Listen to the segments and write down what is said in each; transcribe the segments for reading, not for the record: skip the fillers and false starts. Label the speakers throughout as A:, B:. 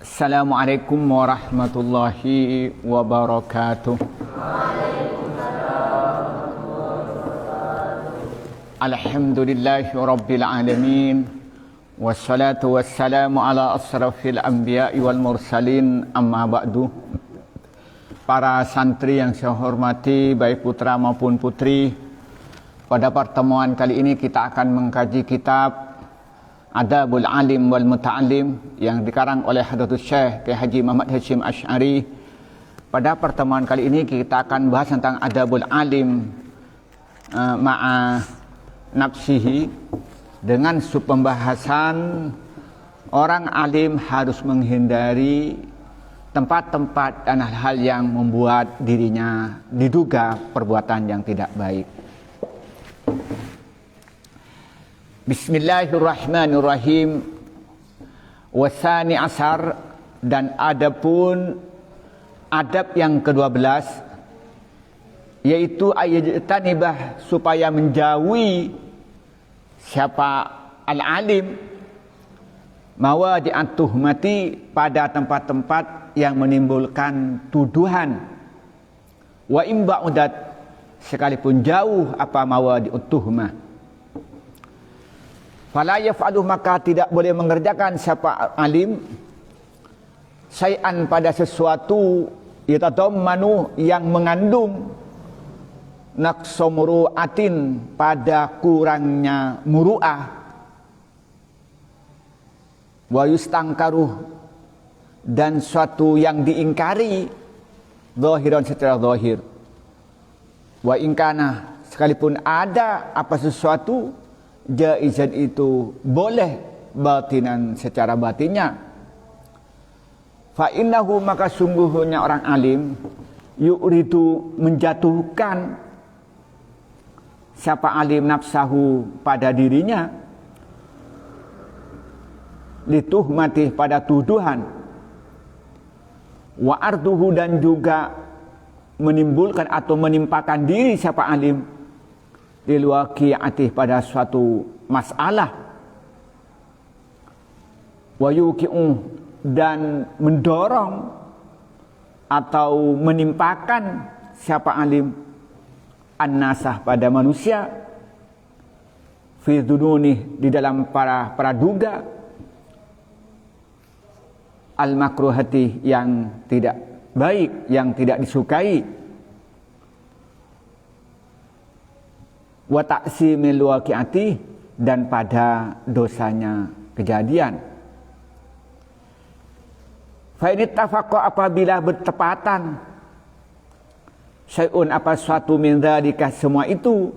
A: Assalamualaikum warahmatullahi wabarakatuh. Alhamdulillahi rabbil alamin. Wassalatu wassalamu ala asrafil anbiya'i wal mursalin, amma ba'du. Para santri yang saya hormati, baik putra maupun putri, pada pertemuan kali ini kita akan mengkaji kitab Adabul Alim wal Muta'alim yang dikarang oleh Hadratus Syekh Kiai Haji Muhammad Hashim Asy'ari. Pada pertemuan kali ini kita akan bahas tentang Adabul Alim ma'a nafsihi, dengan subpembahasan orang alim harus menghindari tempat-tempat dan hal-hal yang membuat dirinya diduga perbuatan yang tidak baik. Bismillahirrahmanirrahim. Wasani asar, dan adapun adab yang ke-12, yaitu ayyatanibah, supaya menjauhi siapa al-alim mawadi'at tuhmati, pada tempat-tempat yang menimbulkan tuduhan, wa imba'udat, sekalipun jauh apa mawadi'ut tuhmah. Fala yaf'aluh, maka tidak boleh mengerjakan siapa alim syai'an, pada sesuatu yatadammanu, yang mengandung naqsa muru'atin, pada kurangnya muru'ah, wa yustangkaruh, dan suatu yang diingkari zahiran, secara zahir, wa ingkana, sekalipun ada apa sesuatu jaizan, itu boleh batinan, secara batinnya. Fa innahu, maka sungguhnya orang alim yuridu, menjatuhkan siapa alim nafsahu, pada dirinya, lituhmati, pada tuduhan, wa arduhu, dan juga menimbulkan atau menimpakan diri siapa alim lil waqi'ati, pada suatu masalah, wa yuqi'u, dan mendorong atau menimpakan siapa alim an-nasah, pada manusia, fi dununi, di dalam para praduga, al-makruhati, yang tidak baik, yang tidak disukai, wa ta'simil waqi'ati, dan pada dosanya kejadian. Fa in ittafaqa, apabila bertepatan, syai'un, apa suatu min dzalika, semua itu,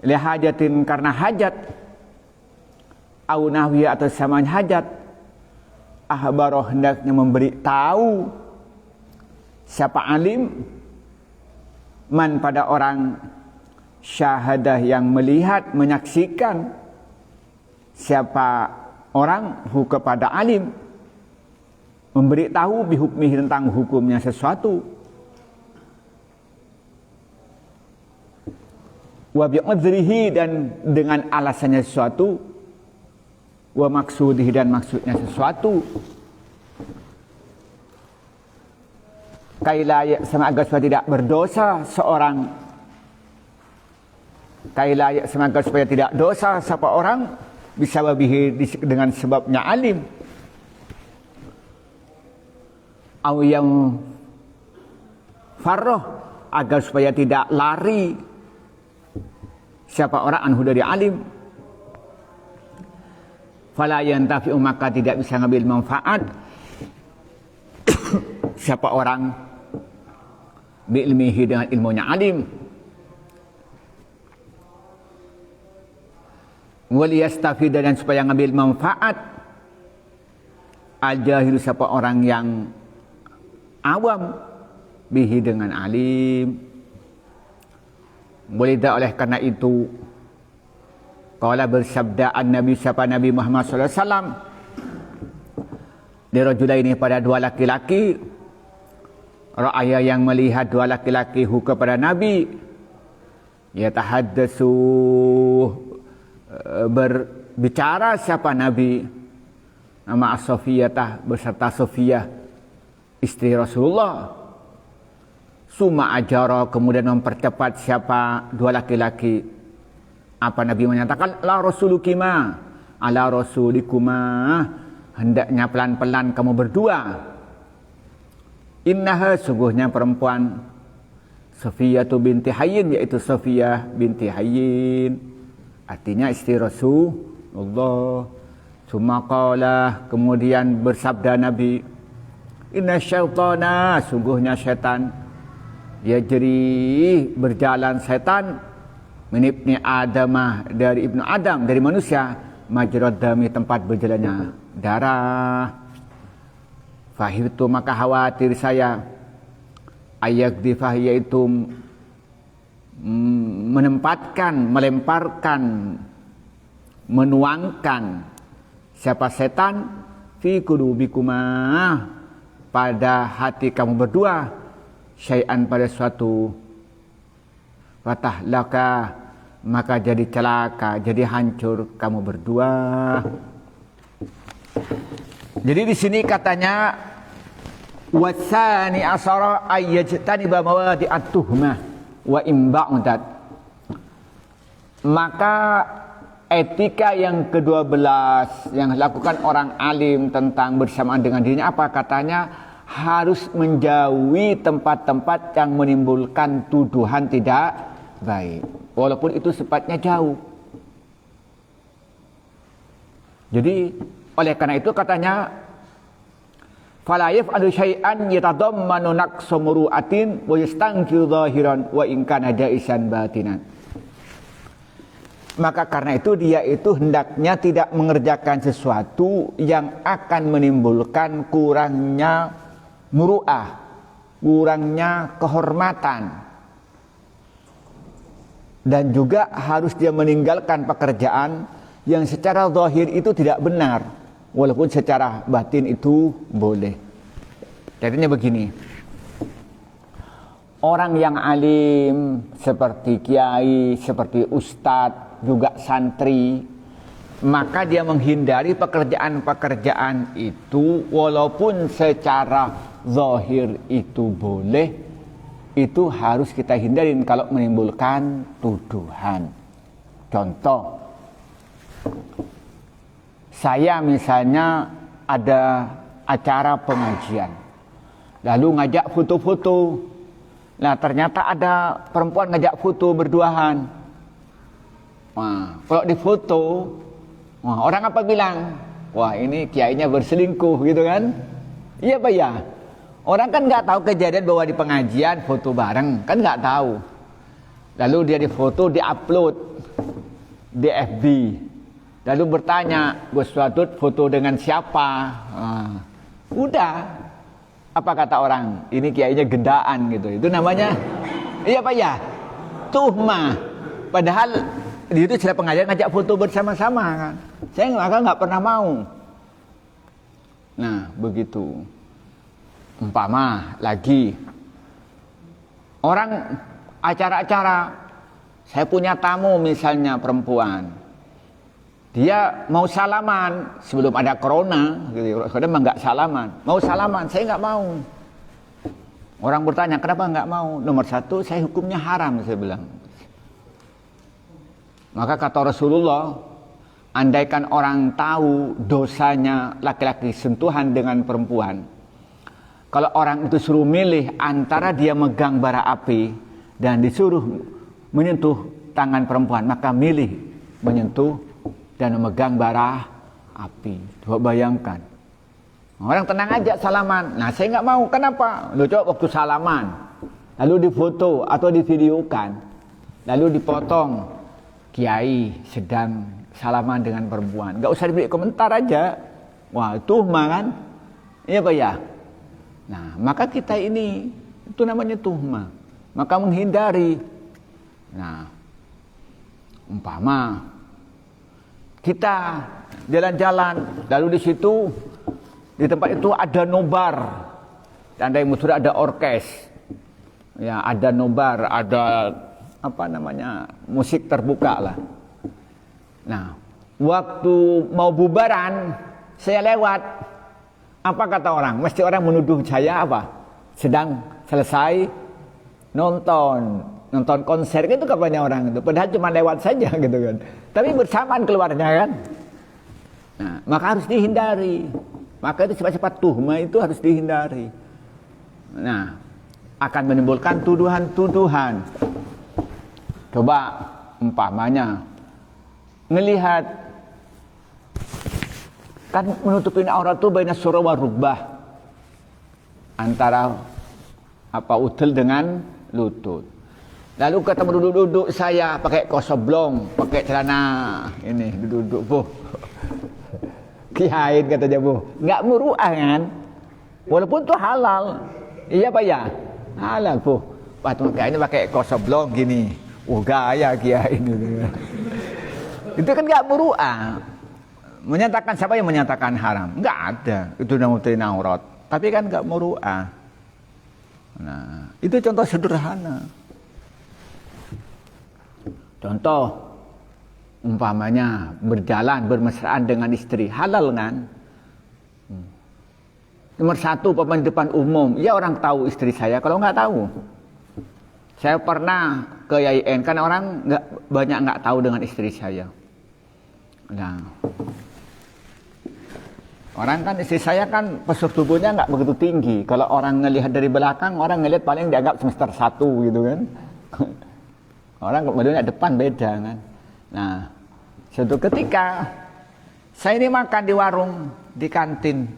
A: li hajatin, karena hajat, au nahwi, atau sama hajat, ahbaroh, hendaknya memberi tahu siapa alim, man, pada orang, syahadah, yang melihat, menyaksikan siapa orang, hu, kepada alim, memberi tahu bihukmihi, tentang hukumnya sesuatu, wa bi'udhrihi, dan dengan alasannya sesuatu, wa maksudihi, dan maksudnya sesuatu, kaila, sama agar supaya tidak berdosa seorang, kaila, semoga supaya tidak dosa siapa orang, bisa babihi, dengan sebabnya alim, au yang farroh, agar supaya tidak lari siapa orang anhu, dari alim, fala yantafi'u, maka tidak bisa ngambil manfaat siapa orang bi ilmihi, dengan ilmunya alim, waliyastafid, dan supaya ngambil manfaat al-jahil, siapa orang yang awam, bihi, dengan alim. Walidha, oleh karena itu, qala, bersabda an-nabi, siapa Nabi Muhammad SAW, dirajulaini, pada dua laki-laki, ra'aya, yang melihat dua laki-laki, hu, kepada Nabi, yatahaddatsu, berbicara siapa Nabi, nama Sofiyah beserta Sofiyah istri Rasulullah. Suma ajara, kemudian mempercepat siapa? Dua laki-laki. Apa Nabi menyatakan? La rasulukima ala rasulikuma, hendaknya pelan-pelan kamu berdua. Innaha, sungguhnya perempuan Sofiyah binti Hayyin, yaitu Sofiyah binti Hayyin, artinya istri Rasulullah. Suma qala, kemudian bersabda Nabi, inna syaitana, sungguhnya syaitan, yajri, berjalan setan, min ibni Adamah, dari ibnu Adam, dari manusia, majrad dami, tempat berjalannya darah. Fahibtu, maka khawatir saya, ayakdifah, yaitu menempatkan, melemparkan, menuangkan siapa setan, fi qulubikuma, pada hati kamu berdua, syai'an, pada suatu, fatahlaka, maka jadi celaka, jadi hancur kamu berdua. Jadi di sini katanya wasani asara ayyajtaniba mawadi'at tuhmah wa imba'udat. Maka etika yang ke-12 yang dilakukan orang alim tentang bersamaan dengan dirinya apa? Katanya harus menjauhi tempat-tempat yang menimbulkan tuduhan tidak baik, walaupun itu sifatnya jauh. Jadi oleh karena itu katanya fala yaf'alu syai'an yatadammanu naqsa muru'atin wa yastankiru zahiran wa in kana jaisan batinan. Maka karena itu dia itu hendaknya tidak mengerjakan sesuatu yang akan menimbulkan kurangnya muru'ah, kurangnya kehormatan. Dan juga harus dia meninggalkan pekerjaan yang secara zahir itu tidak benar, walaupun secara batin itu boleh. Jadinya begini, orang yang alim seperti kiai, seperti ustadz, juga santri, maka dia menghindari pekerjaan-pekerjaan itu walaupun secara zahir itu boleh, itu harus kita hindarin kalau menimbulkan tuduhan. Contoh, saya misalnya ada acara pengajian, lalu ngajak foto-foto. Nah ternyata ada perempuan ngajak foto berduaan. Wah, kalau di foto, wah, orang apa bilang? Wah, ini kiainya berselingkuh gitu kan? Iya Pak ya? Orang kan nggak tahu kejadian bahwa di pengajian foto bareng, kan nggak tahu. Lalu dia di foto, di-upload di FB. Lalu bertanya, Gus Wadud foto dengan siapa? Udah, apa kata orang? Ini kiainya gendaan gitu. Itu namanya, iya Pak ya? Tuhmah. Padahal di itu setelah pengajian ngajak foto bersama-sama kan. Saya nggak pernah mau. Nah begitu. Umpama lagi orang acara-acara, saya punya tamu misalnya perempuan, dia mau salaman sebelum ada corona, gitu. Kadang nggak salaman, mau salaman, saya nggak mau. Orang bertanya kenapa nggak mau? Nomor satu, saya hukumnya haram, saya bilang. Maka kata Rasulullah, andaikan orang tahu dosanya laki-laki sentuhan dengan perempuan, kalau orang itu suruh milih antara dia megang bara api dan disuruh menyentuh tangan perempuan, maka milih menyentuh dan memegang bara api. Coba bayangkan, orang tenang aja salaman. Nah saya nggak mau, kenapa? Lo coba waktu salaman, lalu difoto atau divideokan, lalu dipotong kiai sedang salaman dengan perempuan, nggak usah diberi komentar aja. Wah tuhmah kan? Iya Pak ya? Nah maka kita ini, itu namanya tuhmah, maka menghindari. Nah umpama kita jalan-jalan, lalu di situ di tempat itu ada nobar, dan dari sudah ada orkes, ya ada nobar, ada apa namanya musik terbuka lah. Nah waktu mau bubaran, saya lewat, apa kata orang? Mesti orang menuduh saya apa? Sedang selesai nonton konser itu kapannya orang itu. Padahal cuma lewat saja gitu kan. Tapi bersamaan keluarnya kan. Nah, maka harus dihindari. Maka itu sifat-sifat tuhma itu harus dihindari. Nah, akan menimbulkan tuduhan-tuduhan. Coba umpamanya ngelihat kan menutupin aurat itu baina surah wa rubbah, antara apa udel dengan lutut. Lalu ketemu duduk-duduk saya pakai kaos oblong, pakai celana ini duduk-duduk bu. Kiain katanya bu, nggak muruah kan? Walaupun itu halal, iya pak ya, halal bu. Patung kayak ini pakai kaos oblong gini, gaya kiain gitu. Itu kan nggak muruah. Menyatakan siapa yang menyatakan haram? Nggak ada. Itu nutupin aurat. Tapi kan nggak muruah. Nah, itu contoh sederhana. Contoh umpamanya berjalan bermesraan dengan istri, halal kan? Nomor satu, pemain depan umum, ya orang tahu istri saya. Kalau nggak tahu, saya pernah ke YIN, kan orang banyak nggak tahu dengan istri saya. Nah, orang kan istri saya kan postur tubuhnya nggak begitu tinggi. Kalau orang ngelihat dari belakang, orang ngelihat paling dianggap semester 1 gitu kan. Orang kemudian depan beda kan. Nah, suatu ketika saya ini makan di warung, di kantin.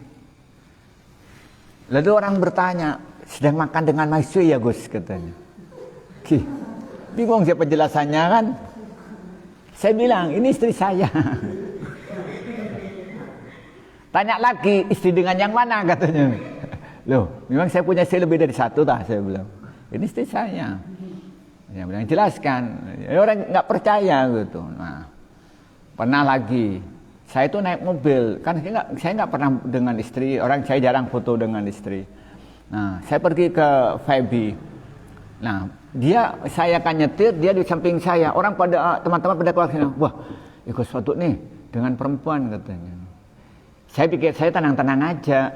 A: Lalu orang bertanya, sedang makan dengan maisui ya Gus katanya. Bingung siapa penjelasannya kan. Saya bilang, ini istri saya. Tanya lagi, istri dengan yang mana katanya. Loh, memang saya punya istri lebih dari satu dah, saya bilang. Ini istri saya. Dia bilang, jelaskan. Ya, orang nggak percaya gitu. Nah, pernah lagi, saya itu naik mobil. Kan saya nggak pernah dengan istri, orang saya jarang foto dengan istri. Nah, saya pergi ke Febi. Nah, saya akan nyetir, dia di samping saya. Orang teman-teman pada keluar sini, wah, ikut foto nih dengan perempuan katanya. Saya pikir saya tenang-tenang aja.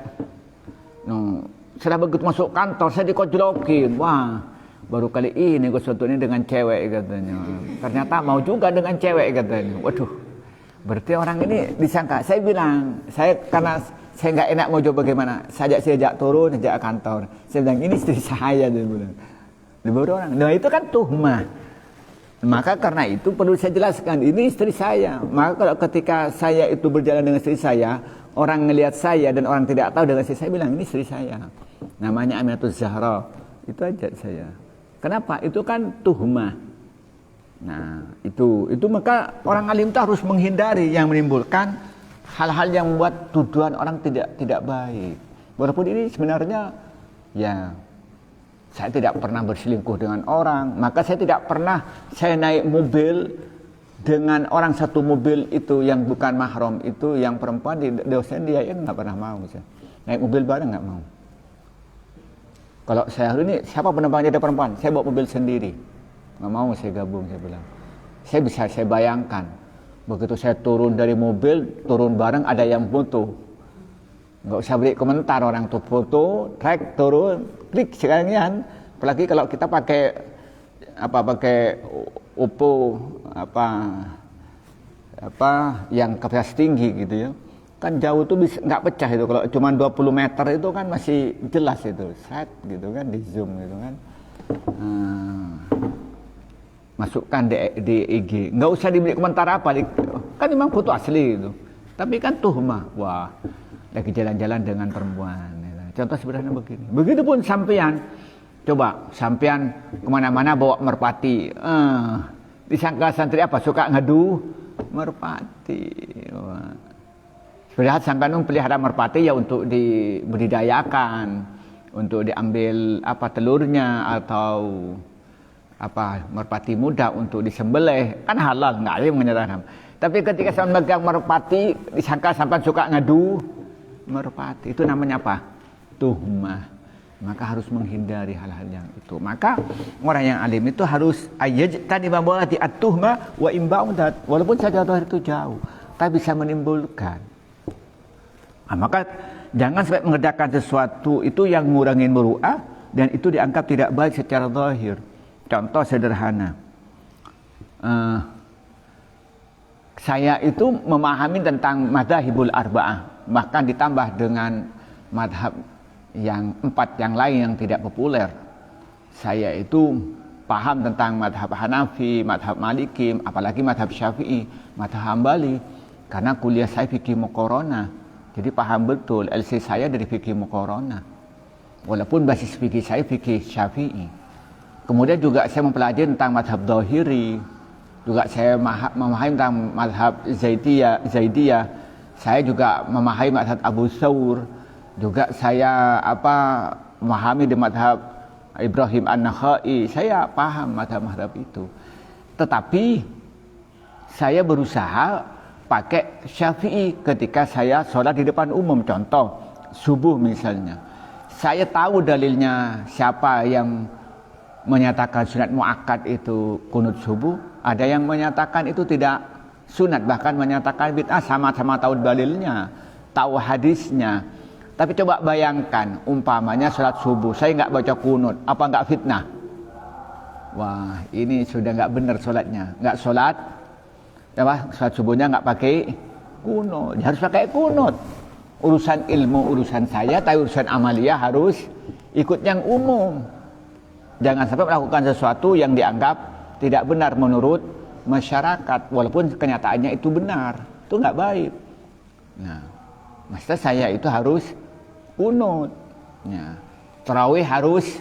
A: No, setelah begitu masuk kantor, saya dikojlokin. Wah, baru kali ini gue suatu ini dengan cewek katanya. Ternyata mau juga dengan cewek katanya. Waduh, berarti orang ini disangka. Saya bilang, karena saya nggak enak mau coba bagaimana. Saya ajak turun, ajak kantor. Saya bilang, ini istri saya. Dia bilang. Baru orang. Nah itu kan tuhmah. Maka karena itu perlu saya jelaskan, ini istri saya. Maka kalau ketika saya itu berjalan dengan istri saya, orang ngelihat saya dan orang tidak tahu dengan istri saya, bilang ini istri saya. Namanya Aminatul Zahra. Itu aja saya. Kenapa? Itu kan tuhmah. Nah, itu maka orang alim itu harus menghindari yang menimbulkan hal-hal yang membuat tuduhan orang tidak baik. Walaupun ini sebenarnya ya saya tidak pernah berselingkuh dengan orang, maka saya tidak pernah saya naik mobil dengan orang satu mobil itu yang bukan mahram itu, yang perempuan di dosen dia nggak pernah mau saya. Naik mobil bareng nggak mau. Kalau saya hari ini siapa penumpangnya ada perempuan, saya bawa mobil sendiri, nggak mau saya gabung, saya bilang. Saya bayangkan begitu saya turun dari mobil, turun bareng ada yang foto. Nggak usah beri komentar, orang tuh foto, track, turun, klik sekarang ya. Apalagi kalau kita pakai Oppo yang kapasitas tinggi gitu ya. Kan jauh tuh bisa nggak pecah itu. Kalau cuma 20 meter itu kan masih jelas itu. Set gitu kan, di zoom gitu kan. Masukkan di IG. Nggak usah diberi komentar apa. Kan memang foto asli itu. Tapi kan tuhmah. Wah, lagi jalan-jalan dengan perempuan. Contoh sederhana begini. Begitupun sampean, coba sampean kemana-mana bawa merpati. Disangka santri apa? Suka ngadu merpati. Padahal sampean pelihara merpati ya untuk dibudidayakan, untuk diambil telurnya atau merpati muda untuk disembelih. Kan halal, nggak ada yang menyerahkan. Tapi ketika sampean megang merpati, disangka sampean suka ngadu merpati, itu namanya apa? Tuhmah. Maka harus menghindari hal-hal yang itu. Maka orang yang alim itu harus tadi membawa at-tuhmah wa imba'udat. Walaupun saja itu jauh, tapi bisa menimbulkan Maka jangan sampai mengerjakan sesuatu itu yang ngurangin muru'ah dan itu dianggap tidak baik secara zahir. Contoh sederhana, saya itu memahami tentang madzhabul arba'ah, bahkan ditambah dengan madhab yang 4 yang lain yang tidak populer. Saya itu paham tentang madhab Hanafi, madhab Maliki, apalagi madhab Syafi'i, madhab Hambali, karena kuliah saya fikih muqaranah. Jadi paham betul LC saya dari fikih muqaranah. Walaupun basis fikih saya fikih Syafi'i. Kemudian juga saya mempelajari tentang madhab Dhahiri, juga saya memahami tentang madhab Zaidiyah. Saya juga memahami madhab Abu Thawr, juga saya memahami di madhab Ibrahim An-Nakhai. Saya paham madhab-madhab itu. Tetapi saya berusaha pakai Syafi'i ketika saya sholat di depan umum. Contoh subuh misalnya, saya tahu dalilnya siapa yang menyatakan sunat muakkad itu kunut subuh, ada yang menyatakan itu tidak sunat, bahkan menyatakan bid'ah, sama-sama tahu dalilnya, tahu hadisnya. Tapi coba bayangkan, umpamanya sholat subuh, saya nggak baca kunut, apa nggak fitnah? Wah, ini sudah nggak benar sholatnya, nggak sholat, sholat subuhnya nggak pakai kunut, harus pakai kunut. Urusan ilmu, urusan saya, tapi urusan amaliyah harus ikut yang umum. Jangan sampai melakukan sesuatu yang dianggap tidak benar menurut masyarakat, walaupun kenyataannya itu benar, itu nggak baik. Nah, maksudnya saya itu harus kunut. Ya. Tarawih harus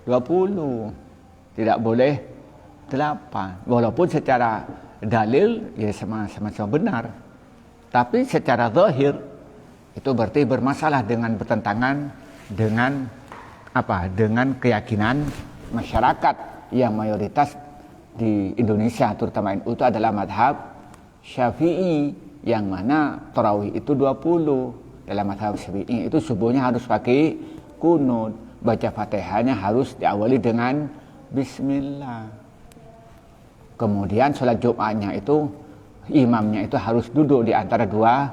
A: 20, tidak boleh 8. Walaupun secara dalil ya sama-sama benar, tapi secara zahir itu berarti bermasalah dengan bertentangan dengan dengan keyakinan masyarakat yang mayoritas di Indonesia, terutama NU, itu adalah madhab Syafi'i, yang mana tarawih itu 20. Dalam madhab Syafi'i itu subuhnya harus pakai kunut, baca Fatihahnya harus diawali dengan Bismillah. Kemudian sholat Jumatnya itu imamnya itu harus duduk di antara dua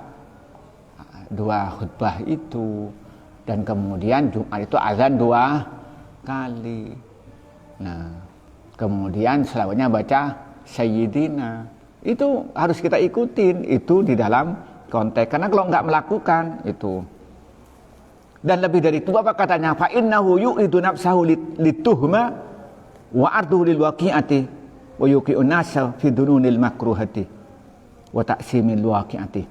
A: khutbah itu. Dan kemudian Jumat itu azan 2 kali. Nah, kemudian selawatnya baca Sayyidina. Itu harus kita ikutin, itu di dalam konteks. Karena kalau nggak melakukan itu. Dan lebih dari itu apa katanya? Fa innahu yu'idu nafsahu lituhma wa arduhu lil waqi'ati wa yuqi'un nasa fi dununil makruhati wa ta'simil waqi'ati.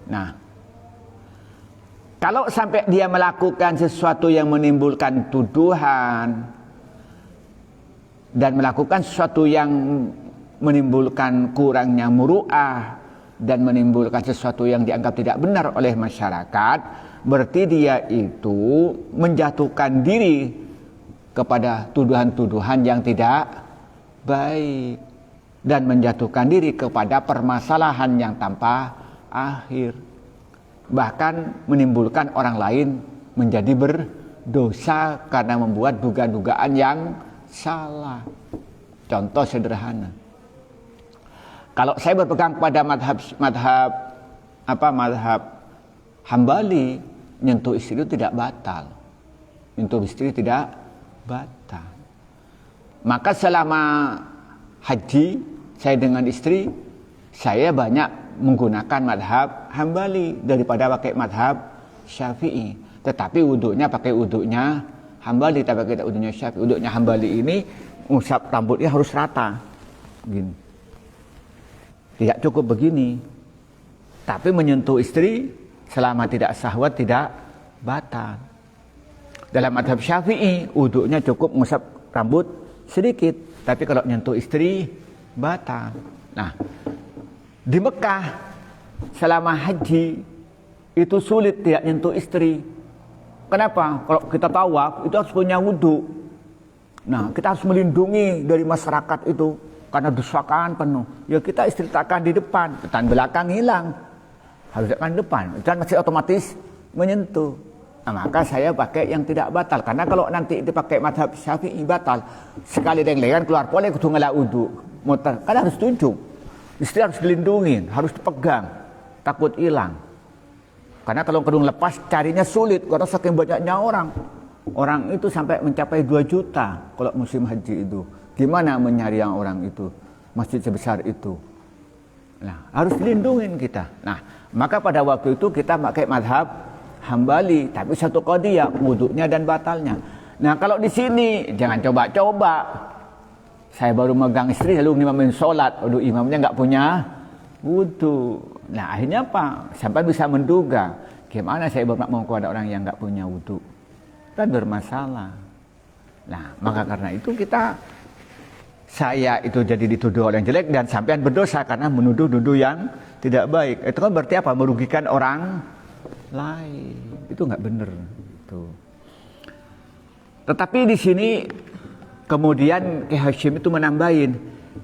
A: Nah, kalau sampai dia melakukan sesuatu yang menimbulkan tuduhan dan melakukan sesuatu yang menimbulkan kurangnya muru'ah dan menimbulkan sesuatu yang dianggap tidak benar oleh masyarakat, berarti dia itu menjatuhkan diri kepada tuduhan-tuduhan yang tidak baik dan menjatuhkan diri kepada permasalahan yang tanpa akhir. Bahkan menimbulkan orang lain menjadi berdosa karena membuat dugaan-dugaan yang salah. Contoh sederhana, kalau saya berpegang pada madhab Hambali, nyentuh istri itu tidak batal, nyentuh istri tidak batal. Maka selama haji saya dengan istri, saya banyak menggunakan madhab Hambali daripada pakai madhab Syafi'i. Tetapi wudhunya pakai wudhunya Hambali, tapi pakai wudhunya Syafi'i. Wudhunya Hambali ini usap rambutnya harus rata, gini. Tidak cukup begini. Tapi menyentuh istri selama tidak syahwat tidak batal. Dalam madhab Syafi'i wudhunya cukup mengusap rambut sedikit, tapi kalau menyentuh istri batal. Nah, di Mekah selama haji itu sulit tidak nyentuh istri. Kenapa? Kalau kita tawaf itu harus punya wudhu. Nah, kita harus melindungi dari masyarakat itu karena desakan penuh. Ya kita istrikan di depan, dan belakang hilang. Harus di depan, dan masih otomatis menyentuh. Nah, maka saya pakai yang tidak batal, karena kalau nanti dipakai madhab Syafi'i batal. Sekali deng-lengan keluar boleh kudu ngelak wudhu. Kan harus tunjuk. Istri harus dilindungi, harus dipegang, takut hilang. Karena kalau kerudung lepas carinya sulit karena saking banyaknya orang. Orang itu sampai mencapai 2 juta kalau musim haji itu. Gimana mencari yang orang itu? Masjid sebesar itu. Nah, harus dilindungin kita. Nah, maka pada waktu itu kita pakai mazhab Hambali, tapi satu qadiyah, wuduknya dan batalnya. Nah, kalau di sini jangan coba-coba. Saya baru megang istri lalu ngimamin sholat, aduh imamnya nggak punya wudu. Nah, akhirnya apa? Sampai bisa menduga, gimana saya bermakmum kepada orang yang nggak punya wudu? Kan bermasalah. Nah, maka karena itu saya itu jadi dituduh orang jelek dan sampean berdosa karena menuduh-nuduh yang tidak baik. Itu kan berarti apa? Merugikan orang lain. Itu nggak benar. Tetapi di sini kemudian Ki Hasyim itu menambahin,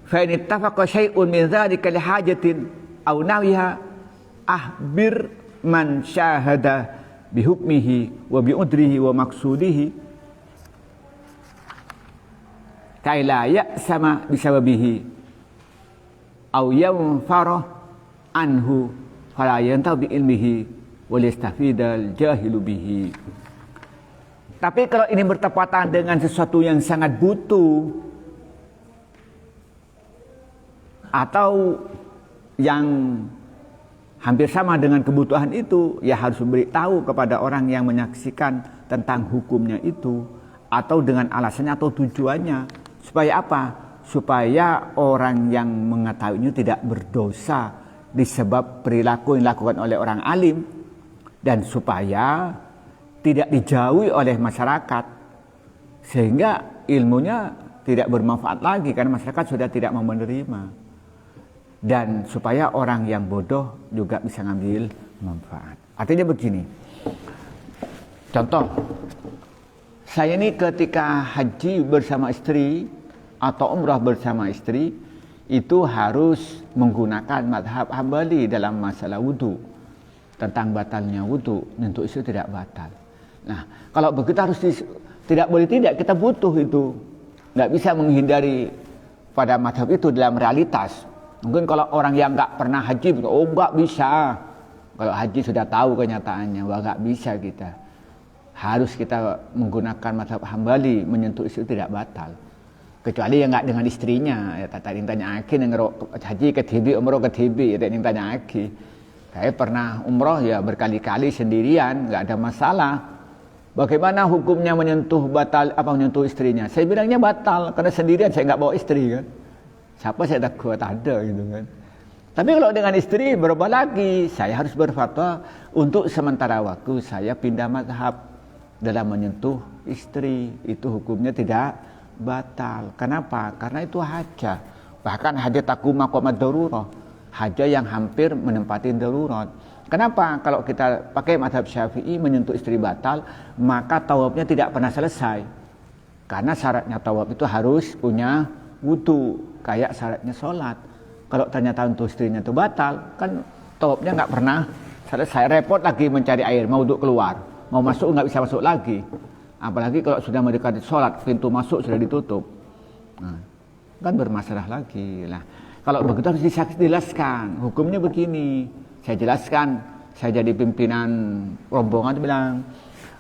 A: fa in ittafaqa syai'un min dzalika li hajatin aw nawiha ahbir man syahada bi hukmihi wa bi udrihi wa maqsudihi kai la ya'sama bi sababihi aw yanfara anhu fala yantahu bi ilmihi wa yastafidal jahilu bihi. Tapi kalau ini bertepatan dengan sesuatu yang sangat butuh atau yang hampir sama dengan kebutuhan itu, ya harus memberitahu kepada orang yang menyaksikan tentang hukumnya itu, atau dengan alasannya atau tujuannya. Supaya apa? Supaya orang yang mengetahuinya tidak berdosa disebab perilaku yang dilakukan oleh orang alim, dan supaya tidak dijauhi oleh masyarakat, sehingga ilmunya tidak bermanfaat lagi karena masyarakat sudah tidak mau menerima. Dan supaya orang yang bodoh juga bisa ngambil manfaat. Artinya begini, contoh, saya ini ketika haji bersama istri atau umrah bersama istri itu harus menggunakan mazhab Hambali dalam masalah wudu, tentang batalnya wudu. Untuk itu tidak batal. Nah, kalau begitu harus tidak boleh tidak, kita butuh itu, nggak bisa menghindari pada mazhab itu dalam realitas. Mungkin kalau orang yang nggak pernah haji, oh nggak bisa. Kalau haji sudah tahu kenyataannya, wah nggak bisa kita. Harus kita menggunakan mazhab Hambali, menyentuh itu tidak batal. Kecuali yang nggak dengan istrinya. Ya, tadi tanya aki, haji ke TB, umroh ke TB, yang tanya aki. Saya pernah umroh ya berkali-kali sendirian, nggak ada masalah. Bagaimana hukumnya menyentuh menyentuh istrinya? Saya bilangnya batal karena sendirian, saya nggak bawa istri kan. Siapa saya tak kuat ada gitu kan. Tapi kalau dengan istri berubah lagi, saya harus berfatwa untuk sementara waktu saya pindah mazhab dalam menyentuh istri, itu hukumnya tidak batal. Kenapa? Karena itu hajah. Bahkan hajah takum maqamad darurah, hajah yang hampir menempati darurat. Kenapa? Kalau kita pakai mazhab Syafi'i menyentuh istri batal, maka tawafnya tidak pernah selesai. Karena syaratnya tawaf itu harus punya wudu, kayak syaratnya sholat. Kalau ternyata untuk istrinya itu batal, kan tawafnya nggak pernah selesai. Repot lagi mencari air, mau duduk keluar, mau masuk nggak bisa masuk lagi. Apalagi kalau sudah mendekati sholat, pintu masuk sudah ditutup. Nah, kan bermasalah lagi. Nah, kalau begitu harus dijelaskan. Hukumnya begini. Saya jelaskan. Saya jadi pimpinan rombongan bilang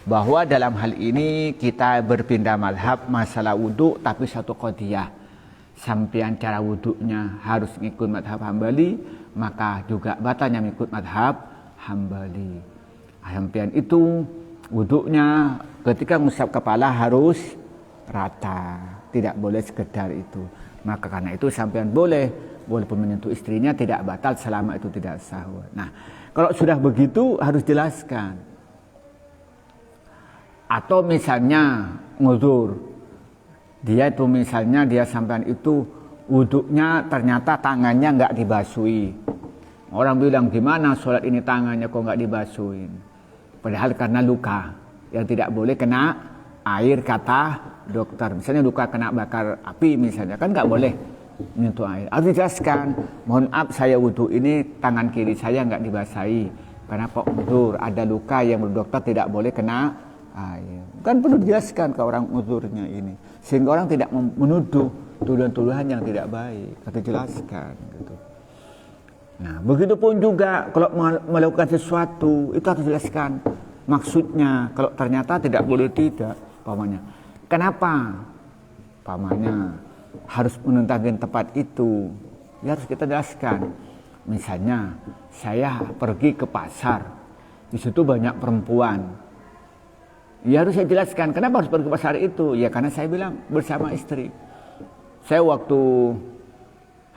A: bahwa dalam hal ini kita berpindah mazhab masalah wudhu, tapi satu qadiyah. Sampean cara wudhunya harus ngikut mazhab Hambali, maka juga batalnya mengikut mazhab Hambali. Sampean itu wudhunya ketika mengusap kepala harus rata, tidak boleh sekedar itu. Maka karena itu sampean boleh walaupun menyentuh istrinya tidak batal selama itu tidak sahwa. Nah, kalau sudah begitu harus jelaskan. Atau misalnya nguzur, dia itu misalnya dia sampean itu wuduknya ternyata tangannya nggak dibasuhi. Orang bilang gimana sholat ini tangannya kok nggak dibasuhin? Padahal karena luka yang tidak boleh kena air kata dokter. Misalnya luka kena bakar api misalnya, kan nggak boleh menyentuh air. Harus dijelaskan, mohon maaf saya wudhu ini tangan kiri saya nggak dibasahi. Karena kok uzur, ada luka yang menurut dokter tidak boleh kena air. Kan perlu dijelaskan ke orang uzurnya ini. Sehingga orang tidak menuduh tuduhan-tuduhan yang tidak baik. Harus dijelaskan gitu. Nah, begitupun juga kalau melakukan sesuatu itu harus dijelaskan maksudnya. Kalau ternyata tidak boleh tidak, pamannya. Kenapa? Pamannya harus menentangin tempat itu. Ya harus kita jelaskan. Misalnya saya pergi ke pasar, di situ banyak perempuan. Ya harus saya jelaskan kenapa harus pergi ke pasar itu. Ya karena saya bilang bersama istri. Saya waktu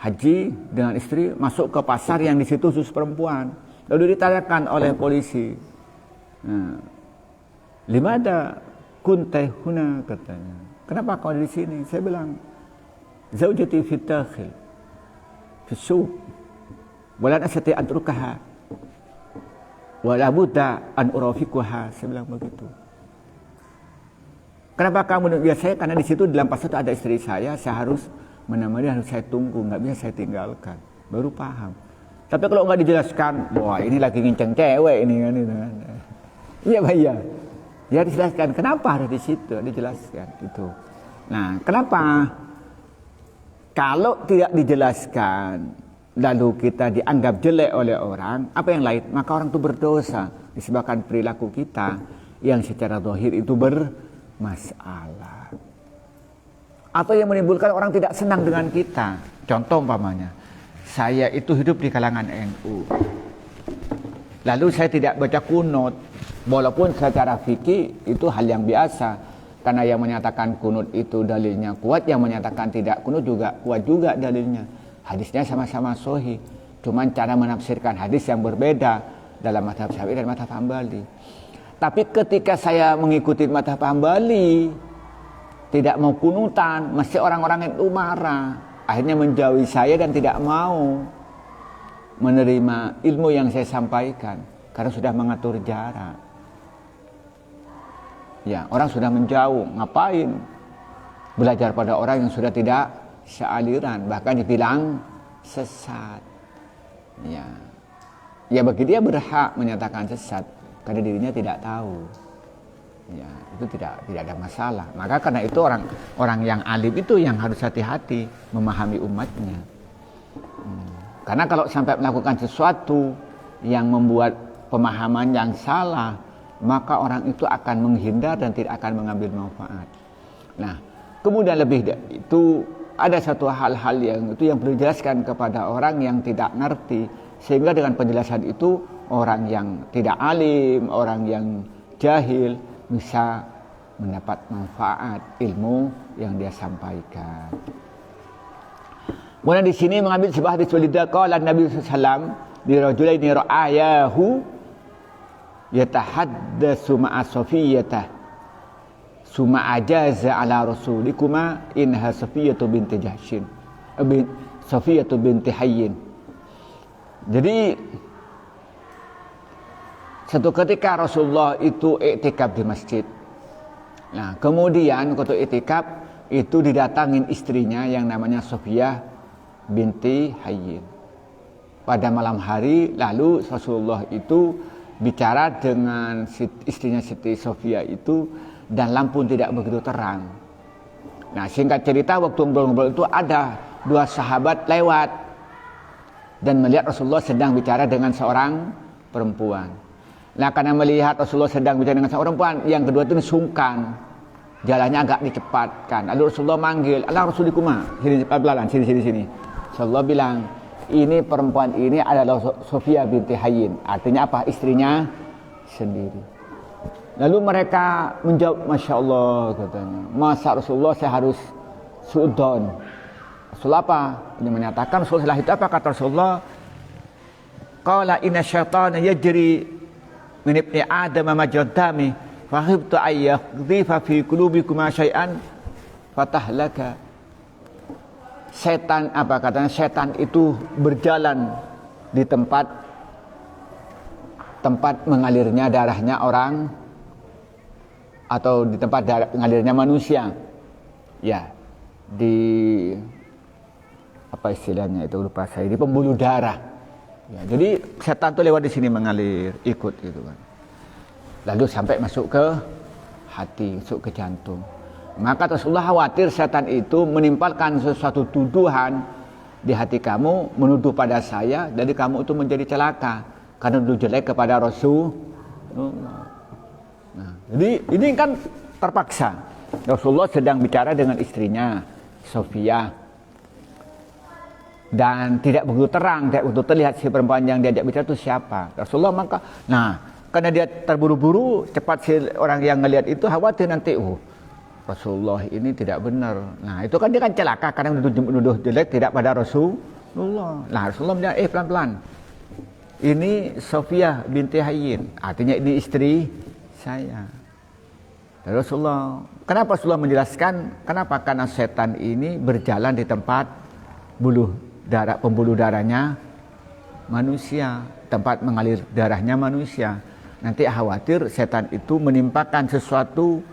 A: haji dengan istri masuk ke pasar yang di situ khusus perempuan. Lalu ditanyakan oleh polisi, "Limada kunta huna?" katanya. "Kenapa kau di sini?" Saya bilang, "Zaujati fi dakhil fi suq wa la astati an atrukaha wa la budda an urafiqaha." Saya bilang begitu. "Kenapa kamu?" "Ya saya karena di situ dalam pasar itu ada istri saya harus menemani, harus saya tunggu, nggak bisa saya tinggalkan." Baru paham. Tapi kalau nggak dijelaskan, wah ini lagi nginceng cewek ini kan itu. Iya Pak, iya. Ya dijelaskan kenapa harus di situ, dijelaskan itu. Nah, kenapa? Kalau tidak dijelaskan, lalu kita dianggap jelek oleh orang, apa yang lain? Maka orang itu berdosa disebabkan perilaku kita yang secara zahir itu bermasalah. Atau yang menimbulkan orang tidak senang dengan kita. Contoh umpamanya, saya itu hidup di kalangan NU. Lalu saya tidak baca kunut, walaupun secara fikih itu hal yang biasa. Karena yang menyatakan kunut itu dalilnya kuat, yang menyatakan tidak kunut juga kuat juga dalilnya. Hadisnya sama-sama sahih. Cuman cara menafsirkan hadis yang berbeda dalam mazhab Syafi'i dan mazhab Hambali. Tapi ketika saya mengikuti mazhab Hambali, tidak mau kunutan, mesti orang-orang itu marah. Akhirnya menjauhi saya dan tidak mau menerima ilmu yang saya sampaikan. Karena sudah mengatur jarak. Ya, orang sudah menjauh. Ngapain belajar pada orang yang sudah tidak sealiran, bahkan dibilang sesat. Ya, ya bagi dia berhak menyatakan sesat karena dirinya tidak tahu. Ya, itu tidak ada masalah. Maka karena itu orang yang alim itu yang harus hati-hati memahami umatnya. Karena kalau sampai melakukan sesuatu yang membuat pemahaman yang salah, maka orang itu akan menghindar dan tidak akan mengambil manfaat. Nah, kemudian lebih dari itu ada satu hal-hal yang perlu dijelaskan kepada orang yang tidak ngerti, sehingga dengan penjelasan itu orang yang tidak alim, orang yang jahil bisa mendapat manfaat ilmu yang dia sampaikan. Kemudian di sini mengambil sebuah hadis walidah qala Nabi sallallahu alaihi wasallam di rajulaini ra'ayahu yatahaddatsu ma'a Safiyyah summa ajaza ala rasulikuma inha Safiyyah binti Jahsyin Safiyyah binti Hayyin. Jadi satu ketika Rasulullah itu iktikaf di masjid. Nah, kemudian waktu iktikaf itu didatangin istrinya yang namanya Safiyyah binti Hayyin. Pada malam hari lalu Rasulullah itu bicara dengan istrinya Siti Safiyyah itu dan lampu tidak begitu terang. Nah, singkat cerita waktu ngobrol-ngobrol itu ada dua sahabat lewat dan melihat Rasulullah sedang bicara dengan seorang perempuan. Nah, karena melihat Rasulullah sedang bicara dengan seorang perempuan, yang kedua itu sungkan, jalannya agak dicepatkan. Lalu Rasulullah manggil, "Ala Rasulikuma, sini pelan-pelan, sini." Rasulullah bilang, "Ini perempuan ini adalah Safiyyah binti Hayyin." Artinya apa? Istrinya sendiri. Lalu mereka menjawab, "Masya Allah," katanya. "Masa Rasulullah saya harus suudon?" Rasulullah apa? Dia menyatakan Rasulullah itu apa? Kata Rasulullah, "Qala inna syaitana yajri min ibni Adam majrad dami fa khiftu ay yakhdhifa fi qulubikum syai'an fatahlaka." Setan apa katanya? Setan itu berjalan di tempat mengalirnya darahnya orang atau di tempat mengalirnya manusia. Ya, di apa istilahnya itu lupa saya, di pembuluh darah. Ya, jadi setan itu lewat di sini mengalir, ikut gitu kan. Lalu sampai masuk ke hati, masuk ke jantung. Maka Rasulullah khawatir setan itu menimpalkan sesuatu tuduhan di hati kamu menuduh pada saya, jadi kamu itu menjadi celaka karena menuduh jelek kepada Rasulullah. Nah, jadi ini kan terpaksa. Rasulullah sedang bicara dengan istrinya Sofia, dan tidak begitu terang, tidak begitu terlihat si perempuan yang diajak bicara itu siapa. Rasulullah maka, karena dia terburu-buru, cepat si orang yang ngelihat itu khawatir nanti, Rasulullah ini tidak benar. Nah itu kan dia kan celaka karena menuduh jelek tidak pada Rasulullah. Nah Rasulullah bilang, pelan-pelan. Ini Sofia binti Hayyin, artinya ini istri saya. Dan Rasulullah, kenapa Rasulullah menjelaskan? Kenapa? Karena setan ini berjalan di tempat pembuluh darahnya manusia, tempat mengalir darahnya manusia. Nanti khawatir setan itu menimpakan sesuatu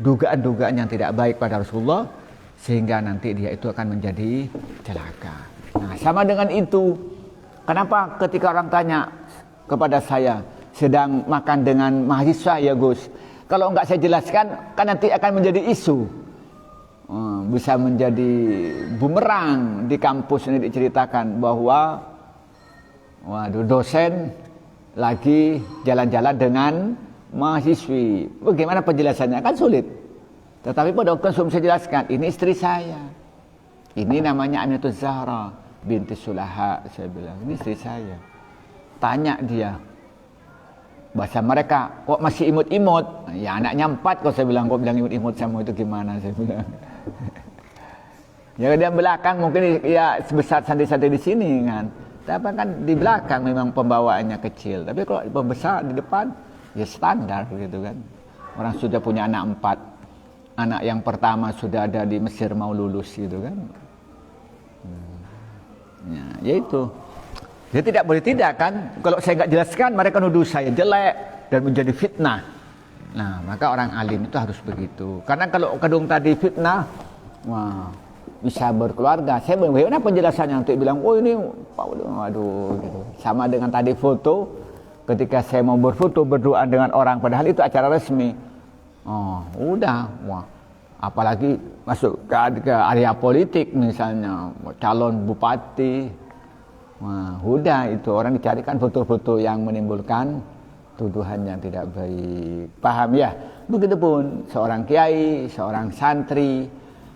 A: dugaan-dugaan yang tidak baik pada Rasulullah, sehingga nanti dia itu akan menjadi celaka. Nah, sama dengan itu, kenapa ketika orang tanya kepada saya, sedang makan dengan mahasiswa ya Gus, kalau enggak saya jelaskan, kan nanti akan menjadi isu, bisa menjadi bumerang di kampus ini diceritakan bahwa dosen lagi jalan-jalan dengan mahasiswi. Bagaimana penjelasannya? Kan sulit. Tetapi pada waktu itu saya jelaskan, ini istri saya. Ini namanya Aminatuz Zahra binti Sulaha. Saya bilang, ini istri saya. Tanya dia, bahasa mereka, kok masih imut-imut? Ya anaknya 4 kok, saya bilang, kok bilang imut-imut sama itu gimana? Saya bilang. Ya dia belakang mungkin ya sebesar santri-santri di sini kan. Tapi kan di belakang memang pembawaannya kecil. Tapi kalau pembesar di depan, ya standar gitu kan. Orang sudah punya anak 4. Anak yang pertama sudah ada di Mesir mau lulus gitu kan. Ya itu. Dia tidak boleh tidak kan. Kalau saya nggak jelaskan mereka nuduh saya jelek dan menjadi fitnah. Nah maka orang alim itu harus begitu. Karena kalau kadung tadi fitnah, bisa berkeluarga. Saya bagaimana penjelasannya untuk bilang, ini waduh gitu. Sama dengan tadi foto, ketika saya mau berfoto berdoa dengan orang, padahal itu acara resmi. Apalagi masuk ke area politik misalnya, calon bupati. Udah itu orang dicarikan foto-foto yang menimbulkan tuduhan yang tidak baik. Paham ya? Begitupun seorang kiai, seorang santri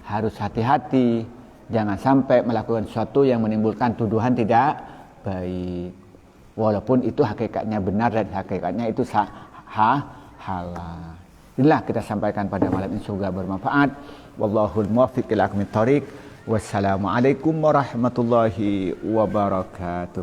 A: harus hati-hati, jangan sampai melakukan sesuatu yang menimbulkan tuduhan tidak baik. Walaupun itu hakikatnya benar dan hakikatnya itu halal. Inilah kita sampaikan pada malam ini, semoga bermanfaat. Wallahul muwaffiq ila aqwamit thoriq. Wassalamualaikum warahmatullahi wabarakatuh.